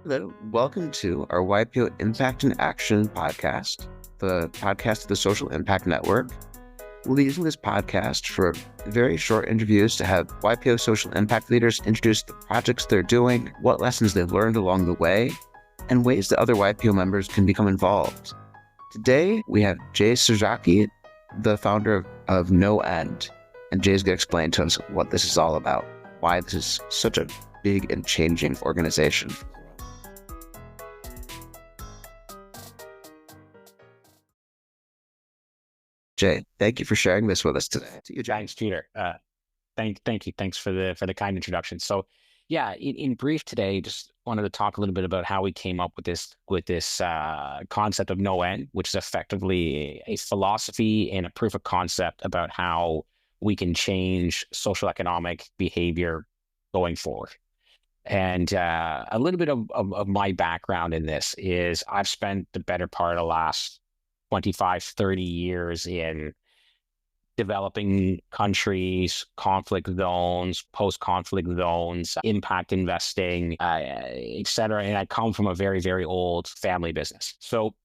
Hello, welcome to our YPO Impact and Action podcast, the podcast of the Social Impact Network. We'll be using this podcast for very short interviews to have YPO social impact leaders introduce the projects they're doing, what lessons they've learned along the way, and ways that other YPO members can become involved. Today, we have Jay Cziraky, the founder of No-End, and Jay's going to explain to us what this is all about, why this is such a big and changing organization. Jay, thank you for sharing this with us today. To you, Jay Cziraky. Thank you. Thanks for the kind introduction. So, yeah, in brief today, just wanted to talk a little bit about how we came up with this concept of no end, which is effectively a philosophy and a proof of concept about how we can change social economic behavior going forward. And a little bit of my background in this is I've spent the better part of the last 25, 30 years in developing countries, conflict zones, post-conflict zones, impact investing, et cetera. And I come from a very, very old family business. So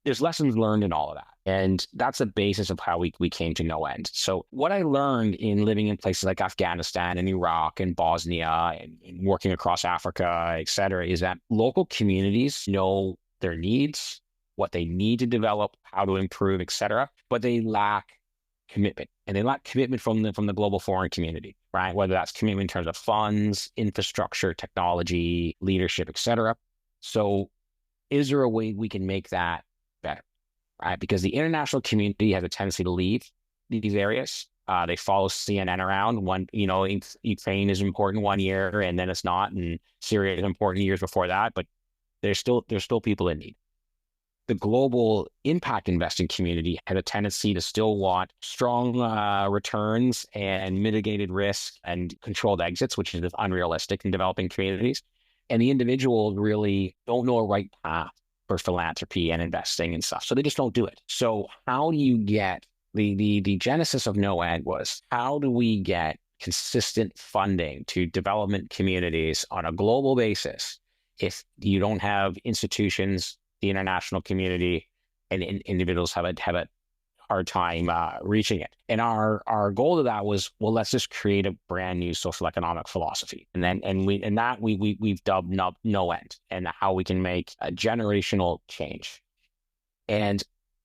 there's lessons learned in all of that. And that's the basis of how we came to no end. So what I learned in living in places like Afghanistan and Iraq and Bosnia and working across Africa, et cetera, is that local communities know their needs, what they need to develop, how to improve, et cetera, but they lack commitment. And they lack commitment from the global foreign community, right? Whether that's commitment in terms of funds, infrastructure, technology, leadership, et cetera. So is there a way we can make that better, right? Because the international community has a tendency to leave these areas. They follow CNN around. Ukraine is important one year and then it's not, and Syria is important years before that, but there's still people in need. The global impact investing community had a tendency to still want strong returns and mitigated risk and controlled exits, which is unrealistic in developing communities. And the individuals really don't know a right path for philanthropy and investing and stuff. So they just don't do it. So how do you get the genesis of No-End was how do we get consistent funding to development communities on a global basis if you don't have institutions, the international community, and individuals have a hard time reaching it. And our goal to that was, well, let's just create a brand new social economic philosophy. We've dubbed No-End and how we can make a generational change. And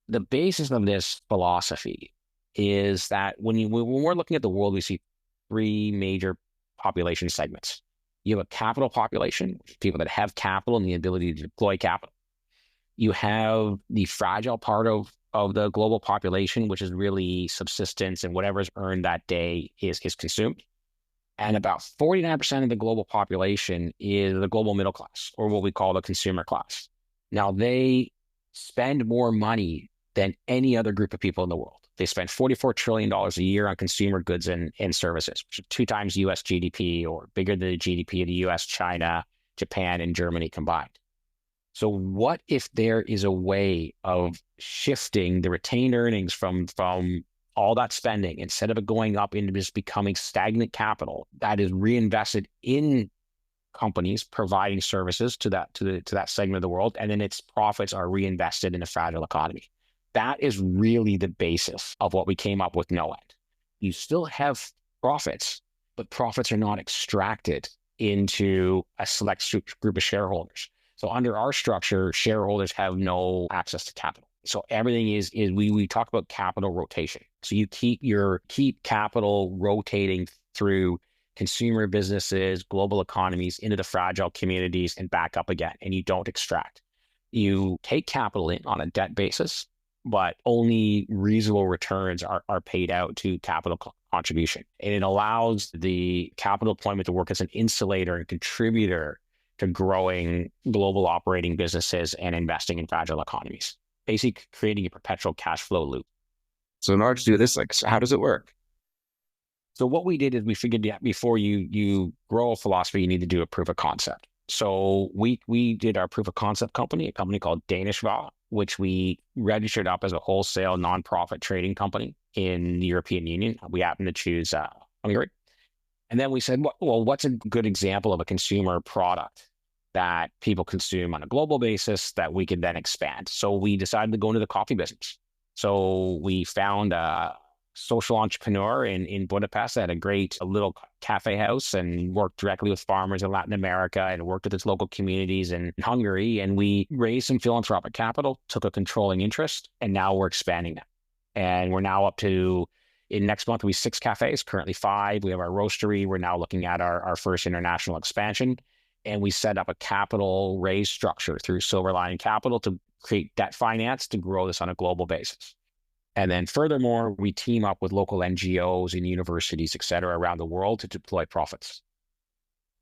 the basis of this philosophy is that when we're looking at the world, we see three major population segments. You have a capital population, people that have capital and the ability to deploy capital. You have the fragile part of the global population, which is really subsistence and whatever's earned that day is consumed. And about 49% of the global population is the global middle class, or what we call the consumer class. Now, they spend more money than any other group of people in the world. They spend $44 trillion a year on consumer goods and services, which is 2 times US GDP or bigger than the GDP of the US, China, Japan, and Germany combined. So what if there is a way of shifting the retained earnings from all that spending, instead of it going up into just becoming stagnant capital that is reinvested in companies providing services to that segment of the world, and then its profits are reinvested in a fragile economy? That is really the basis of what we came up with No-End. You still have profits, but profits are not extracted into a select group of shareholders. So under our structure, shareholders have no access to capital. So everything is we talk about capital rotation. So you keep capital rotating through consumer businesses, global economies into the fragile communities and back up again, and you don't extract. You take capital in on a debt basis, but only reasonable returns are paid out to capital contribution. And it allows the capital deployment to work as an insulator and contributor to growing global operating businesses and investing in fragile economies, basically creating a perpetual cash flow loop. So in order to do this, how does it work? So what we did is we figured that before you grow a philosophy, you need to do a proof of concept. So we did our proof of concept company, a company called Denesfa, which we registered up as a wholesale nonprofit trading company in the European Union. We happened to choose Hungary. And then we said, well, what's a good example of a consumer product that people consume on a global basis that we could then expand. So we decided to go into the coffee business. So we found a social entrepreneur in Budapest that had a little cafe house and worked directly with farmers in Latin America and worked with its local communities in Hungary. And we raised some philanthropic capital, took a controlling interest, and now we're expanding that. And we're now up to, in next month, we 6 cafes, currently 5. We have our roastery. We're now looking at our first international expansion. And we set up a capital raise structure through Silver Lion Capital to create debt finance to grow this on a global basis. And then furthermore, we team up with local NGOs and universities, et cetera, around the world to deploy profits.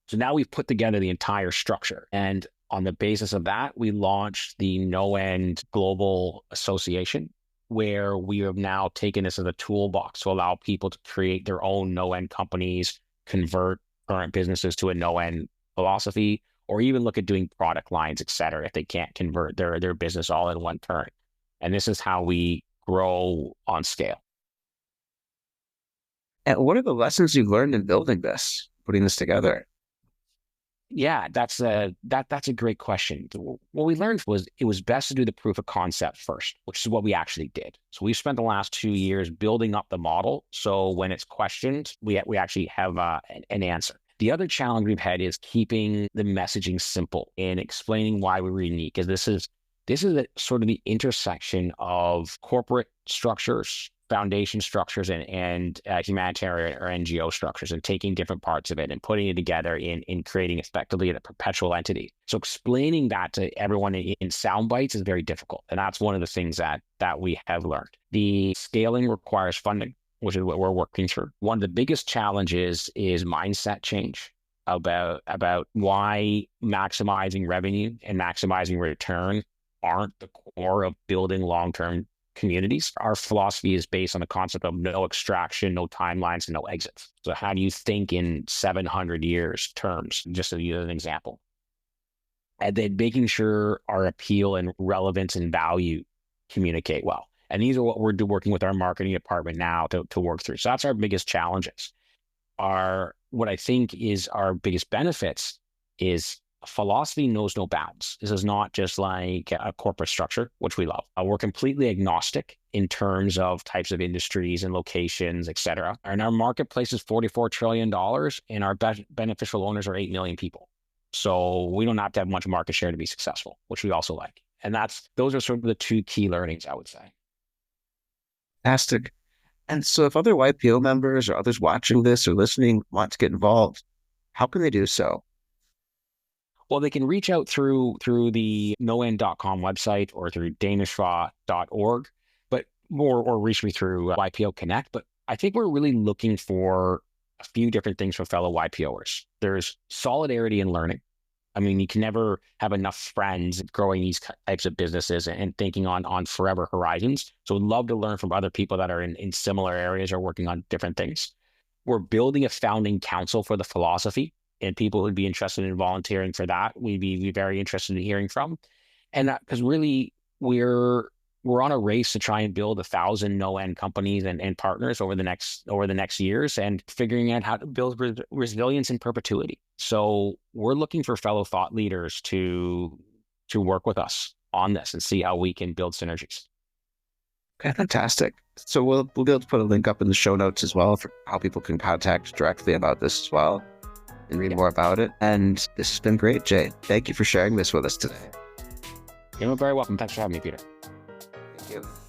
So now we've put together the entire structure. And on the basis of that, we launched the No-End Global Association, where we have now taken this as a toolbox to allow people to create their own no-end companies, convert current businesses to a no-end philosophy, or even look at doing product lines, et cetera, if they can't convert their business all in one turn. And this is how we grow on scale. And what are the lessons you've learned in building this, putting this together? Yeah, that's a great question. What we learned was it was best to do the proof of concept first, which is what we actually did. So we've spent the last 2 years building up the model. So when it's questioned, we actually have an answer. The other challenge we've had is keeping the messaging simple and explaining why we're unique. Because this is sort of the intersection of corporate structures, foundation structures, and humanitarian or NGO structures, and taking different parts of it and putting it together in creating effectively a perpetual entity. So explaining that to everyone in sound bites is very difficult. And that's one of the things that we have learned. The scaling requires funding, which is what we're working through. One of the biggest challenges is mindset change about why maximizing revenue and maximizing return aren't the core of building long-term communities. Our philosophy is based on the concept of no extraction, no timelines, and no exits. So how do you think in 700 years terms, just to use an example? And then making sure our appeal and relevance and value communicate well. And these are what we're working with our marketing department now to work through. So that's our biggest challenges. What I think is our biggest benefits is philosophy knows no bounds. This is not just like a corporate structure, which we love. We're completely agnostic in terms of types of industries and locations, et cetera. And our marketplace is $44 trillion, and our beneficial owners are 8 million people. So we don't have to have much market share to be successful, which we also like. And those are sort of the 2 key learnings, I would say. Fantastic. And so if other YPO members or others watching this or listening want to get involved, how can they do so? Well, they can reach out through the no-end.com website or through danishva.org, or reach me through YPO Connect. But I think we're really looking for a few different things from fellow YPOers. There's solidarity in learning. I mean, you can never have enough friends growing these types of businesses and thinking on forever horizons. So we'd love to learn from other people that are in similar areas or working on different things. We're building a founding council for the philosophy, and people who'd be interested in volunteering for that, we'd be very interested in hearing from. And because really we're on a race to try and build 1,000 no-end companies and partners over the next years, and figuring out how to build resilience in perpetuity. So we're looking for fellow thought leaders to work with us on this and see how we can build synergies. Okay, fantastic. So we'll be able to put a link up in the show notes as well for how people can contact directly about this as well and read more about it. And this has been great, Jay. Thank you for sharing this with us today. You're very welcome. Thanks for having me, Peter. Thank you.